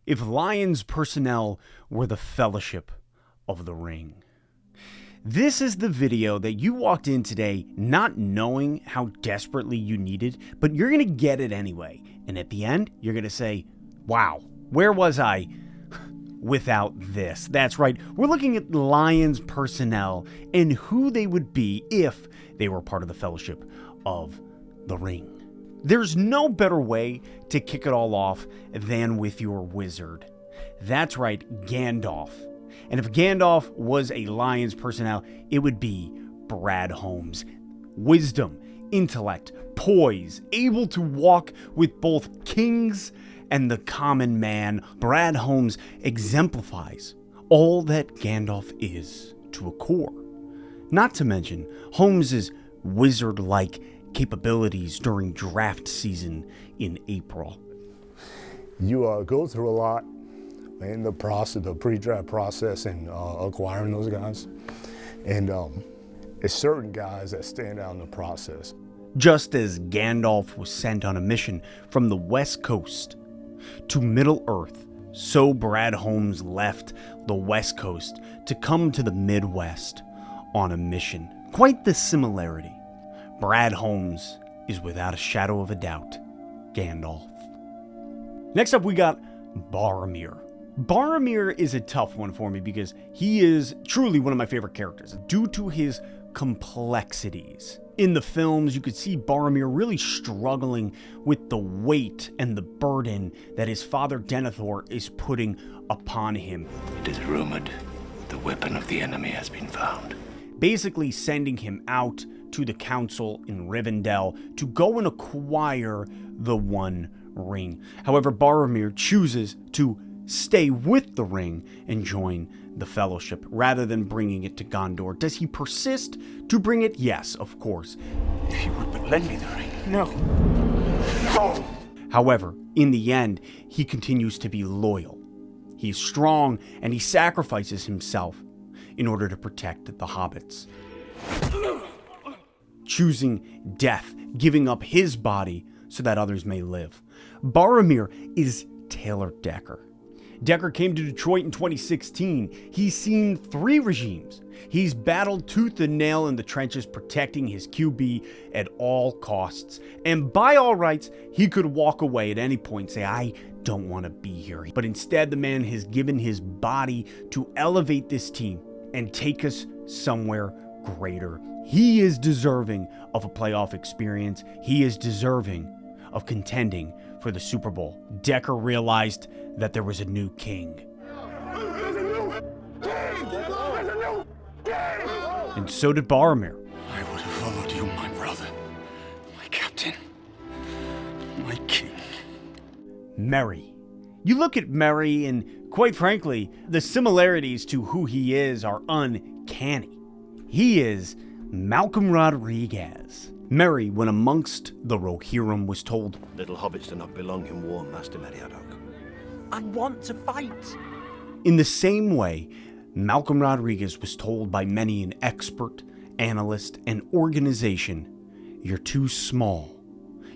if Lions personnel were the Fellowship of the Ring. This is the video that you walked in today not knowing how desperately you needed, but you're going to get it anyway. And at the end, you're going to say, wow, where was I without this? That's right, we're looking at Lions personnel and who they would be if they were part of the Fellowship of the Ring. There's no better way to kick it all off than with your wizard. That's right, Gandalf. And if Gandalf was a Lions personnel, it would be Brad Holmes. Wisdom, intellect, poise, able to walk with both kings and the common man. Brad Holmes exemplifies all that Gandalf is to a core. Not to mention Holmes's wizard-like capabilities during draft season in April. You go through a lot in the process, the pre-draft process, and acquiring those guys. And it's certain guys that stand out in the process. Just as Gandalf was sent on a mission from the West Coast to Middle-earth, so Brad Holmes left the West Coast to come to the Midwest on a mission. Quite the similarity. Brad Holmes is without a shadow of a doubt Gandalf. Next up we got Boromir. Boromir is a tough one for me because he is truly one of my favorite characters due to his complexities. In the films, you could see Boromir really struggling with the weight and the burden that his father Denethor is putting upon him. It is rumored the weapon of the enemy has been found. Basically sending him out to the council in Rivendell to go and acquire the One Ring. However, Boromir chooses to stay with the ring and join the Fellowship rather than bringing it to Gondor. Does he persist to bring it? Yes, of course. If you would but lend me the ring. No. No! However, in the end, he continues to be loyal. He's strong and he sacrifices himself in order to protect the hobbits. Choosing death, giving up his body so that others may live. Boromir is Taylor Decker. Decker came to Detroit in 2016. He's seen 3 regimes. He's battled tooth and nail in the trenches, protecting his QB at all costs. And by all rights, he could walk away at any point and say, I don't want to be here. But instead, the man has given his body to elevate this team and take us somewhere greater. He is deserving of a playoff experience. He is deserving of contending for the Super Bowl. Decker realized that there was a new king. And so did Boromir. I would have followed you, my brother, my captain, my king. Merry. You look at Merry and, quite frankly, the similarities to who he is are uncanny. He is Malcolm Rodriguez. Merry, when amongst the Rohirrim, was told, Little hobbits do not belong in war, Master Meriadoc. I want to fight. In the same way, Malcolm Rodriguez was told by many an expert, analyst, and organization, you're too small.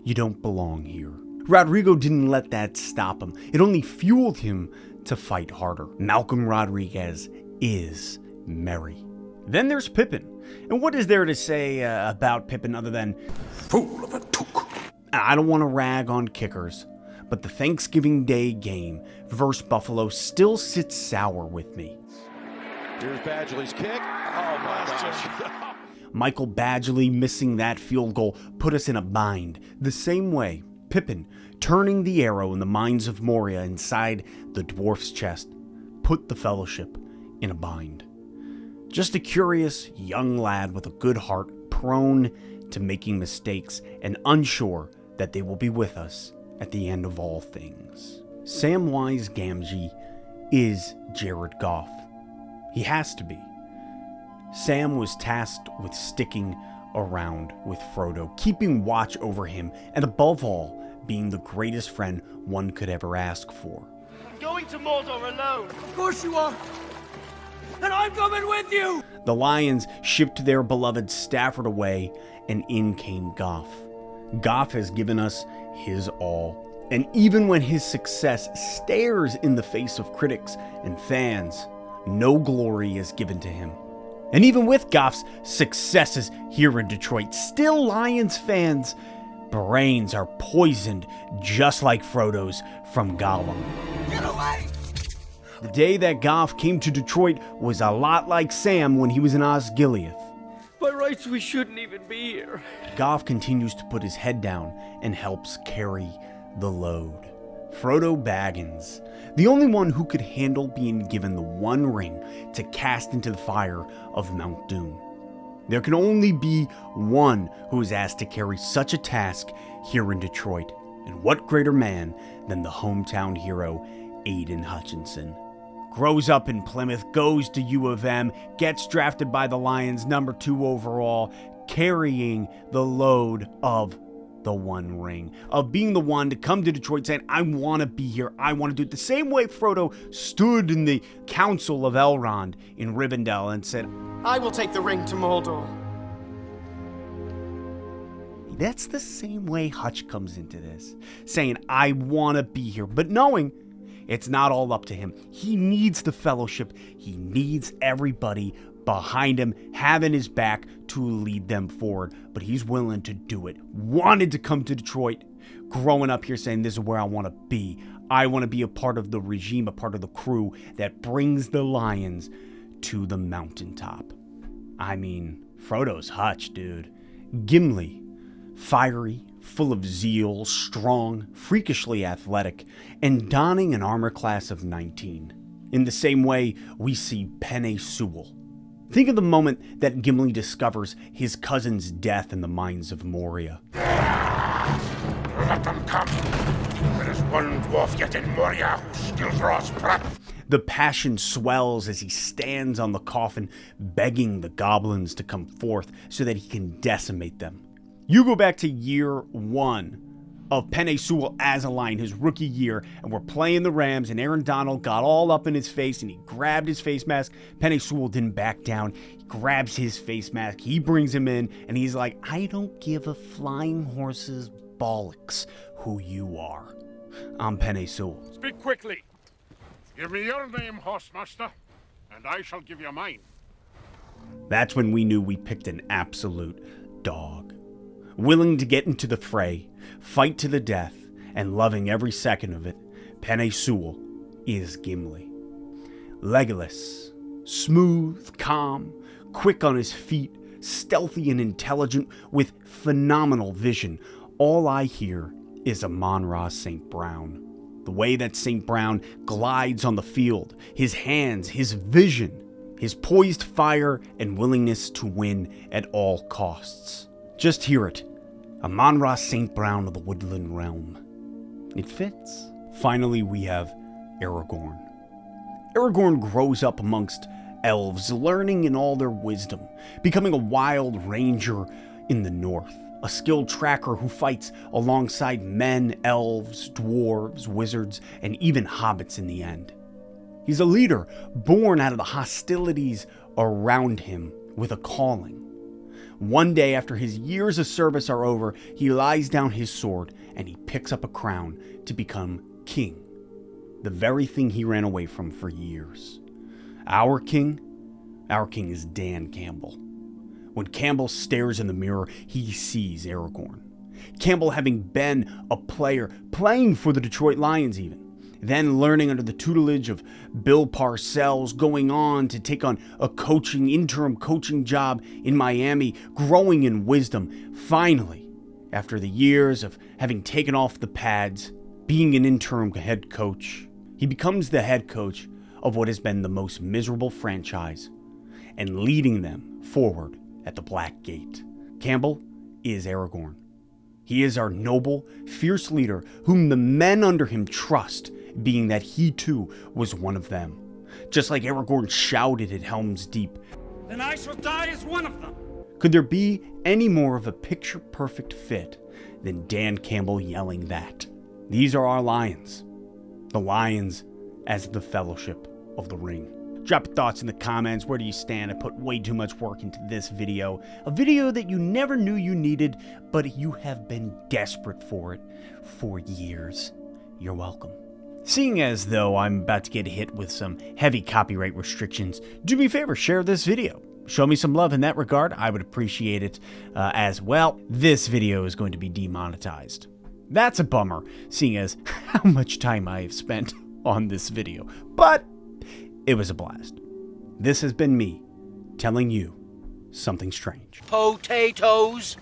You don't belong here. Rodrigo didn't let that stop him. It only fueled him to fight harder. Malcolm Rodriguez is Merry. Then there's Pippin. And what is there to say about Pippin other than, Fool of a took. I don't want to rag on kickers, but the Thanksgiving Day game versus Buffalo still sits sour with me. Here's Badgley's kick. Oh my gosh. Michael Badgley missing that field goal put us in a bind. The same way, Pippin turning the arrow in the mines of Moria inside the dwarf's chest put the Fellowship in a bind. Just a curious young lad with a good heart, prone to making mistakes and unsure that they will be with us at the end of all things. Samwise Gamgee is Jared Goff. He has to be. Sam was tasked with sticking around with Frodo, keeping watch over him, and above all, being the greatest friend one could ever ask for. I'm going to Mordor alone. Of course you are. And I'm coming with you. The Lions shipped their beloved Stafford away, and in came Goff. Goff has given us his all. And even when his success stares in the face of critics and fans, no glory is given to him. And even with Goff's successes here in Detroit, still Lions fans' brains are poisoned just like Frodo's from Gollum. Get away! The day that Goff came to Detroit was a lot like Sam when he was in Osgiliath. By rights, we shouldn't even be here. Goff continues to put his head down and helps carry the load. Frodo Baggins, the only one who could handle being given the one ring to cast into the fire of Mount Doom. There can only be one who is asked to carry such a task here in Detroit, and what greater man than the hometown hero, Aiden Hutchinson. Grows up in Plymouth, goes to U of M, gets drafted by the Lions, number 2 overall, carrying the load of the one ring, of being the one to come to Detroit saying, I want to be here, I want to do it. The same way Frodo stood in the Council of Elrond in Rivendell and said, I will take the ring to Mordor. that's the same way Hutch comes into this, saying, I want to be here, but knowing it's not all up to him. He needs the fellowship. He needs everybody behind him, having his back to lead them forward. But he's willing to do it. Wanted to come to Detroit, growing up here saying, this is where I want to be. I want to be a part of the regime, a part of the crew that brings the Lions to the mountaintop. I mean, Frodo's Hutch, dude. Gimli, fiery, full of zeal, strong, freakishly athletic, and donning an armor class of 19. In the same way, we see Penny Sewell. Think of the moment that Gimli discovers his cousin's death in the mines of Moria. Let them come. There is one dwarf yet in Moria who still draws breath. The passion swells as he stands on the coffin, begging the goblins to come forth so that he can decimate them. You go back to year 1 of Penny Sewell as a Lion, his rookie year, and we're playing the Rams, and Aaron Donald got all up in his face, and he grabbed his face mask. Penny Sewell didn't back down. He grabs his face mask. He brings him in, and he's like, I don't give a flying horse's bollocks who you are. I'm Penny Sewell. Speak quickly. Give me your name, Horsemaster, and I shall give you mine. That's when we knew we picked an absolute dog. Willing to get into the fray, fight to the death, and loving every second of it, Penny Sewell is Gimli. Legolas, smooth, calm, quick on his feet, stealthy and intelligent, with phenomenal vision. All I hear is Amon Ra St. Brown. The way that St. Brown glides on the field, his hands, his vision, his poised fire and willingness to win at all costs. Just hear it. Amon Ra St. Brown of the Woodland Realm. It fits. Finally, we have Aragorn. Aragorn grows up amongst elves, learning in all their wisdom, becoming a wild ranger in the north, a skilled tracker who fights alongside men, elves, dwarves, wizards, and even hobbits in the end. He's a leader born out of the hostilities around him with a calling. One day after his years of service are over, he lies down his sword and he picks up a crown to become king. The very thing he ran away from for years. Our king is Dan Campbell. When Campbell stares in the mirror, he sees Aragorn. Campbell having been a player, playing for the Detroit Lions even. Then learning under the tutelage of Bill Parcells, going on to take on a interim coaching job in Miami, growing in wisdom. Finally, after the years of having taken off the pads, being an interim head coach, he becomes the head coach of what has been the most miserable franchise and leading them forward at the Black Gate. Campbell is Aragorn. He is our noble, fierce leader whom the men under him trust, being that he too was one of them. Just like Aragorn shouted at Helm's Deep, Then I shall die as one of them. could there be any more of a picture-perfect fit than Dan Campbell yelling that? These are our Lions. The Lions as the Fellowship of the Ring. Drop your thoughts in the comments. Where do you stand? I put way too much work into this video. A video that you never knew you needed, but you have been desperate for it for years. You're welcome. Seeing as though I'm about to get hit with some heavy copyright restrictions, do me a favor, share this video. Show me some love in that regard. I would appreciate it as well. This video is going to be demonetized. That's a bummer, seeing as how much time I have spent on this video. But it was a blast. This has been me telling you something strange. Potatoes.